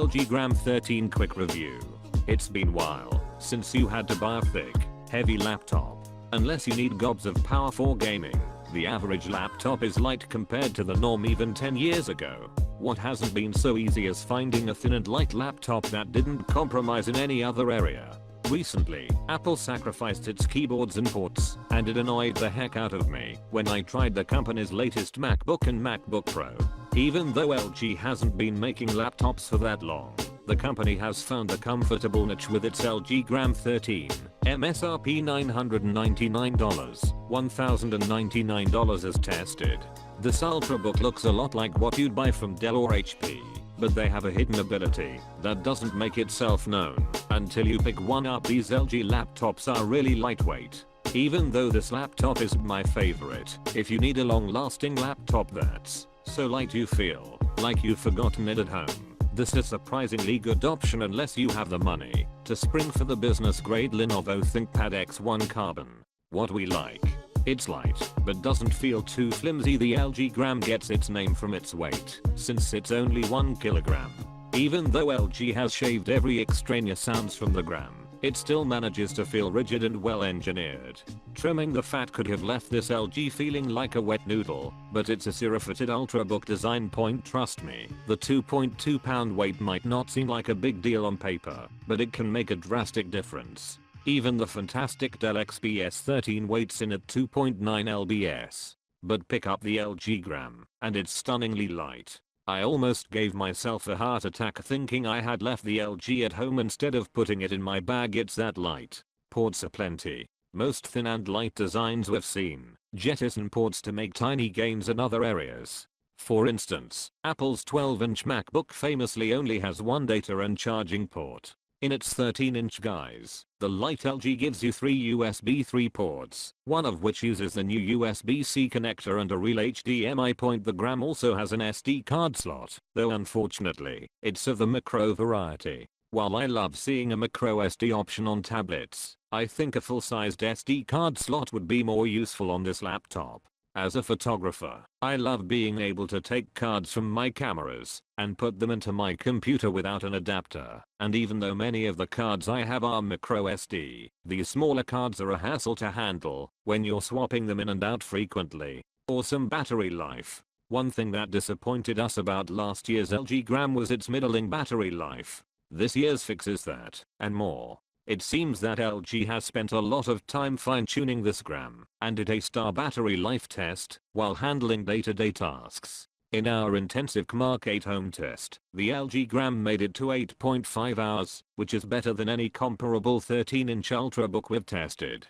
LG Gram 13 quick review. It's been a while since you had to buy a thick, heavy laptop. Unless you need gobs of power for gaming, the average laptop is light compared to the norm even 10 years ago. What hasn't been so easy as finding a thin and light laptop that didn't compromise in any other area. Recently, Apple sacrificed its keyboards and ports, and it annoyed the heck out of me when I tried the company's latest MacBook and MacBook Pro. Even though LG hasn't been making laptops for that long, the company has found a comfortable niche with its LG Gram 13, MSRP $999, $1,099 as tested. This ultrabook looks a lot like what you'd buy from Dell or HP, but they have a hidden ability that doesn't make itself known until you pick one up. These LG laptops are really lightweight. Even though this laptop is my favorite, if you need a long-lasting laptop that's so light you feel like you've forgotten it at home, this is a surprisingly good option unless you have the money to spring for the business-grade Lenovo ThinkPad X1 Carbon. What we like: it's light, but doesn't feel too flimsy. The LG Gram gets its name from its weight, since it's only 1 kilogram. Even though LG has shaved every extraneous ounce from the Gram, it still manages to feel rigid and well engineered. Trimming the fat could have left this LG feeling like a wet noodle, but it's a Acer-fitted ultrabook design point. Trust me, the 2.2 pound weight might not seem like a big deal on paper, but it can make a drastic difference. Even the fantastic Dell XPS 13 weights in at 2.9 lbs. But pick up the LG Gram, and it's stunningly light. I almost gave myself a heart attack thinking I had left the LG at home instead of putting it in my bag. It's that light. Ports are plenty. Most thin and light designs we've seen jettison ports to make tiny gains in other areas. For instance, Apple's 12-inch MacBook famously only has one data and charging port. In its 13-inch guise, the light LG gives you 3 USB 3 ports, one of which uses the new USB-C connector and a real HDMI point. The Gram also has an SD card slot, though unfortunately, it's of the micro variety. While I love seeing a micro SD option on tablets, I think a full-sized SD card slot would be more useful on this laptop. As a photographer, I love being able to take cards from my cameras and put them into my computer without an adapter, and even though many of the cards I have are micro SD, these smaller cards are a hassle to handle when you're swapping them in and out frequently. Awesome battery life. One thing that disappointed us about last year's LG Gram was its middling battery life. This year's fixes that, and more. It seems that LG has spent a lot of time fine-tuning this Gram and did a star battery life test while handling day-to-day tasks. In our intensive Mark 8 home test, the LG Gram made it to 8.5 hours, which is better than any comparable 13-inch ultrabook we've tested.